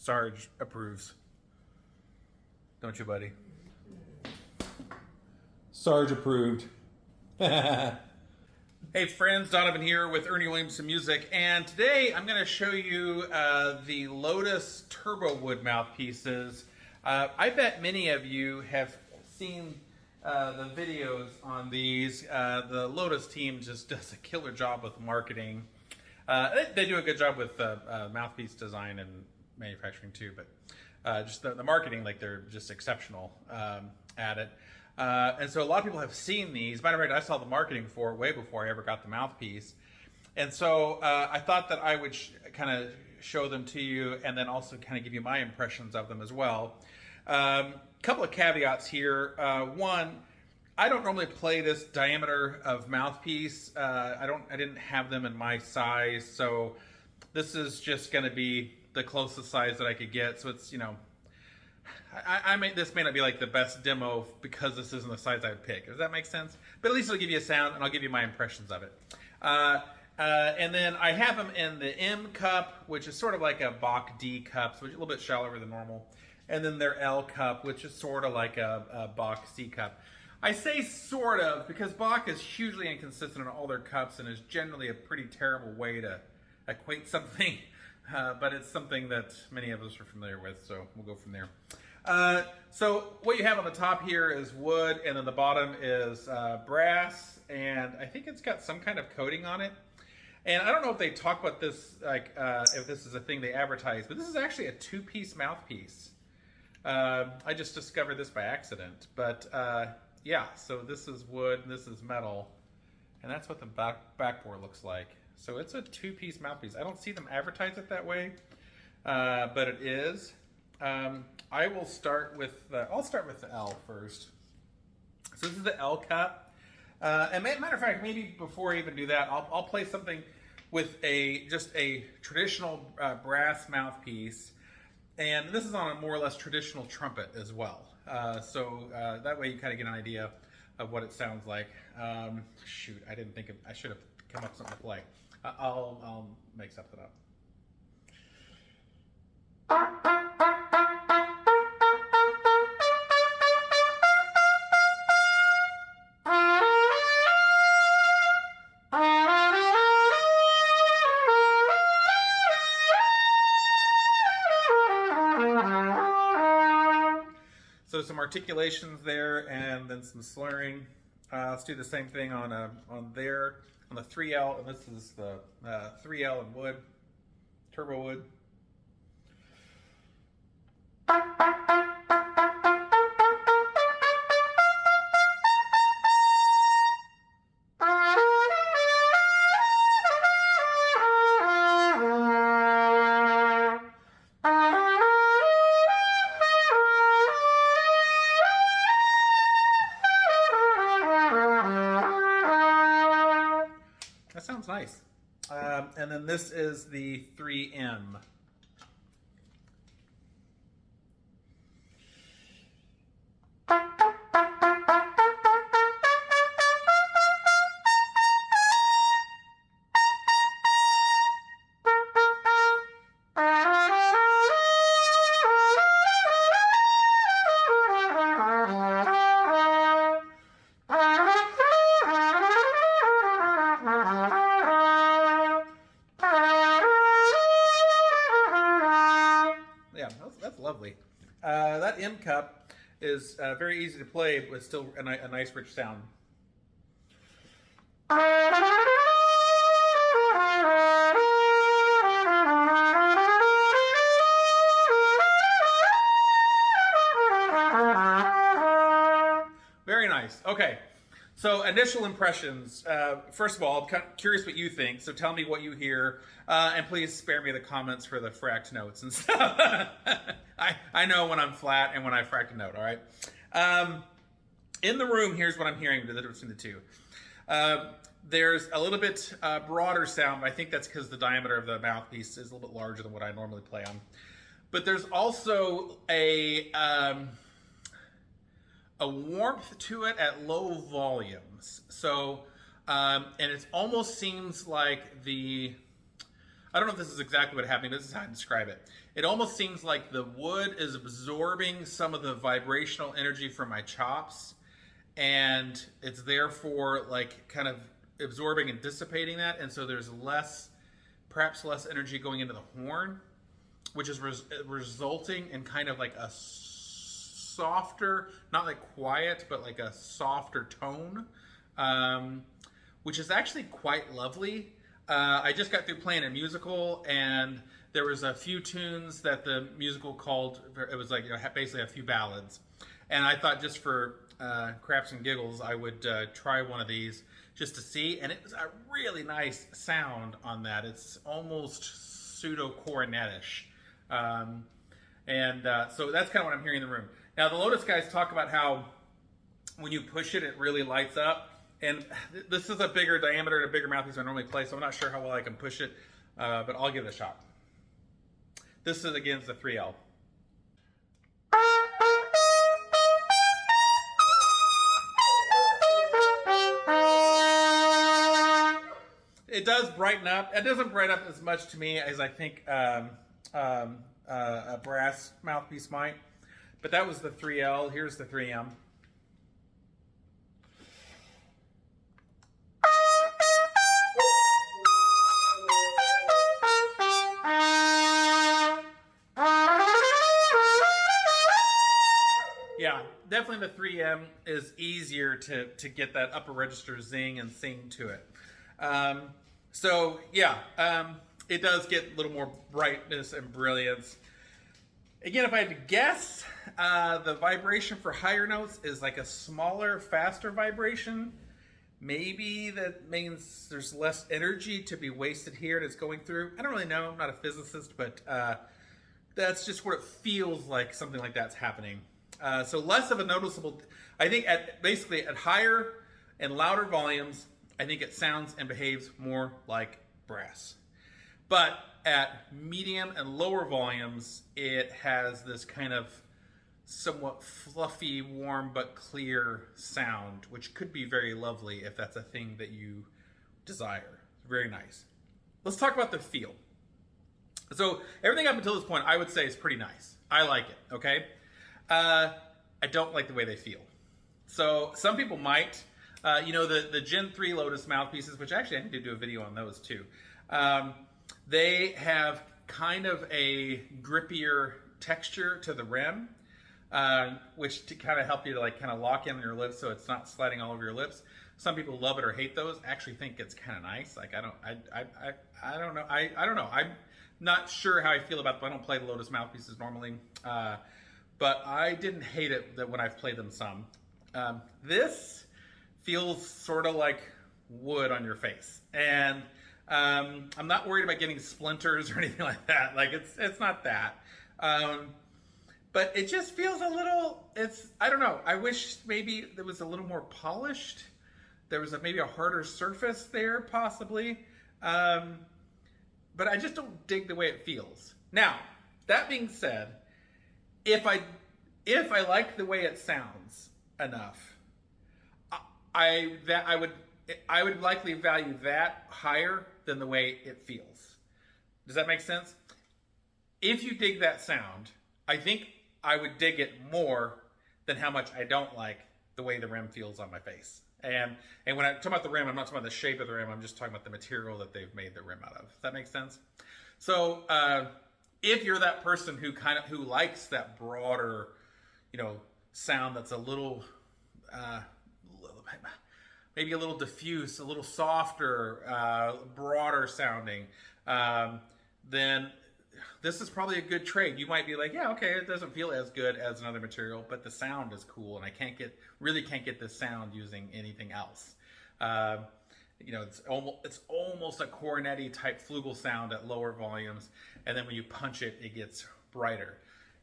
Sarge approves. Don't you, buddy? Sarge approved. Hey friends, Donovan here with Ernie Williamson Music, and today I'm going to show you the Lotus Turbowood mouthpieces. I bet many of you have seen the videos on these. The Lotus team just does a killer job with marketing. They do a good job with mouthpiece design and manufacturing too, but just the marketing, like they're just exceptional at it. And so a lot of people have seen these. Matter of fact, I saw the marketing for it way before I ever got the mouthpiece. And so I thought that I would kind of show them to you and then also kind of give you my impressions of them as well. Couple of caveats here. One, I don't normally play this diameter of mouthpiece. I didn't have them in my size, so this is just going to be the closest size that I could get. So it's, you know, this may not be like the best demo because this isn't the size I would pick. Does that make sense? But at least it'll give you a sound, and I'll give you my impressions of it. And then I have them in the M cup, which is sort of like a Bach D cup, so it's a little bit shallower than normal. And then their L cup, which is sort of like a Bach C cup. I say sort of because Bach is hugely inconsistent in all their cups and is generally a pretty terrible way to equate something. But it's something that many of us are familiar with, so we'll go from there. So what you have on the top here is wood, and then the bottom is brass, and I think it's got some kind of coating on it. And I don't know if they talk about this, like if this is a thing they advertise, but this is actually a two-piece mouthpiece. I just discovered this by accident, but yeah, so this is wood, and this is metal, and that's what the backboard looks like. So it's a two-piece mouthpiece. I don't see them advertise it that way, but it is. I will start with I'll start with the L first. So this is the L cup. And matter of fact, maybe before I even do that, I'll play something with just a traditional brass mouthpiece, and this is on a more or less traditional trumpet as well. So that way you kind of get an idea of what it sounds like. Shoot, I should have come up with something to play. I'll make something up. So some articulations there, and then some slurring. Let's do the same thing on the 3L, and this is the 3L in wood, Turbowood. That sounds nice. And then this is the 3M. Yeah, that's lovely. That M cup is very easy to play, but still a nice rich sound. Very nice. Okay. So initial impressions. First of all, I'm kind of curious what you think. So tell me what you hear, and please spare me the comments for the fracked notes and stuff. I know when I'm flat and when I fracked a note. All right. In the room, here's what I'm hearing. The difference between the two. There's a little bit broader sound, but I think that's because the diameter of the mouthpiece is a little bit larger than what I normally play on. But there's also a warmth to it at low volumes. So, and it almost seems like I don't know if this is exactly what happened, but this is how I describe it. It almost seems like the wood is absorbing some of the vibrational energy from my chops, and it's therefore like kind of absorbing and dissipating that, and so there's perhaps less energy going into the horn, which is resulting in kind of like a softer, not like quiet, but like a softer tone, which is actually quite lovely. I just got through playing a musical, and there was a few tunes that the musical called, it was like, basically a few ballads. And I thought just for craps and giggles, I would try one of these just to see. And it was a really nice sound on that. It's almost pseudo-cornetish. So that's kind of what I'm hearing in the room. Now, the Lotus guys talk about how when you push it, it really lights up. And this is a bigger diameter and a bigger mouthpiece than I normally play, so I'm not sure how well I can push it, but I'll give it a shot. This is, again, the 3L. It does brighten up. It doesn't brighten up as much to me as I think a brass mouthpiece might. But that was the 3L. Here's the 3M. Yeah, definitely the 3M is easier to get that upper register zing and sing to it. It does get a little more brightness and brilliance. Again, if I had to guess, the vibration for higher notes is like a smaller, faster vibration. Maybe that means there's less energy to be wasted here and it's going through. I don't really know. I'm not a physicist, but that's just what it feels like. Something like that's happening. So less of a noticeable, I think basically at higher and louder volumes, I think it sounds and behaves more like brass. But at medium and lower volumes, it has this kind of somewhat fluffy, warm, but clear sound, which could be very lovely if that's a thing that you desire. Very nice. Let's talk about the feel. So everything up until this point, I would say is pretty nice. I like it, okay? I don't like the way they feel. So some people might, the Gen 3 Lotus mouthpieces, which actually I need to do a video on those too. They have kind of a grippier texture to the rim, which to kind of help you to like kind of lock in on your lips so it's not sliding all over your lips. Some people love it or hate those. I actually think it's kind of nice. Like I don't know. I don't know. I'm not sure how I feel about them. I don't play the Lotus mouthpieces normally, but I didn't hate it when I've played them some. This feels sort of like wood on your face, and I'm not worried about getting splinters or anything like that. Like it's not that, but it just feels a little. I don't know. I wish maybe there was a little more polished. There was maybe a harder surface there, possibly, but I just don't dig the way it feels. Now, that being said, if I like the way it sounds enough, I would likely value that higher than the way it feels. Does that make sense? If you dig that sound, I think I would dig it more than how much I don't like the way the rim feels on my face. And when I talk about the rim, I'm not talking about the shape of the rim. I'm just talking about the material that they've made the rim out of. Does that make sense? So if you're that person who likes that broader, sound that's a little, maybe a little diffuse, a little softer, broader sounding, then this is probably a good trade. You might be like, yeah, okay, it doesn't feel as good as another material, but the sound is cool, and I really can't get this sound using anything else. It's almost a cornetti type flugel sound at lower volumes, and then when you punch it, it gets brighter.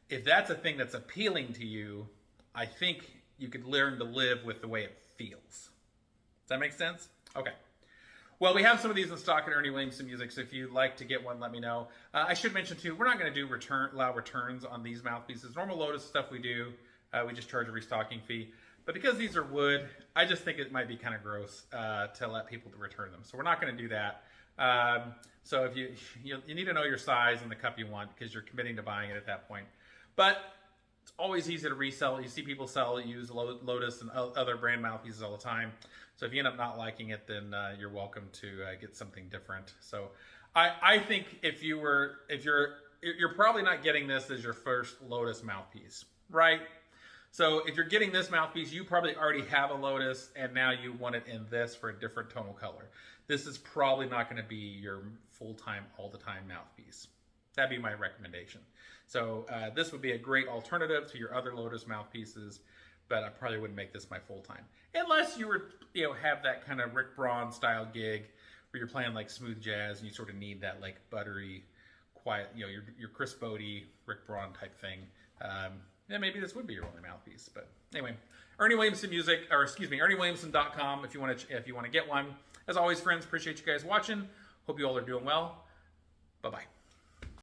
If that's a thing that's appealing to you, I think you could learn to live with the way it feels. Does that make sense? Okay. Well, we have some of these in stock at Ernie Williamson Music, so if you'd like to get one, let me know. I should mention, too, we're not going to do allow returns on these mouthpieces. Normal Lotus stuff we do, we just charge a restocking fee. But because these are wood, I just think it might be kind of gross to let people return them. So we're not going to do that. So if you need to know your size and the cup you want because you're committing to buying it at that point. But it's always easy to resell. You see people use Lotus and other brand mouthpieces all the time. So if you end up not liking it, then you're welcome to get something different. So I think if you're probably not getting this as your first Lotus mouthpiece, right? So if you're getting this mouthpiece, you probably already have a Lotus and now you want it in this for a different tonal color. This is probably not going to be your full-time, all-the-time mouthpiece. That'd be my recommendation. So this would be a great alternative to your other Lotus mouthpieces, but I probably wouldn't make this my full-time. Unless you were, have that kind of Rick Braun style gig where you're playing like smooth jazz and you sort of need that like buttery, quiet, your Chris Bodie, Rick Braun type thing. Then maybe this would be your only mouthpiece. But anyway, Ernie Williamson Music, or excuse me, ErnieWilliamson.com if you want to get one. As always, friends, appreciate you guys watching. Hope you all are doing well. Bye-bye.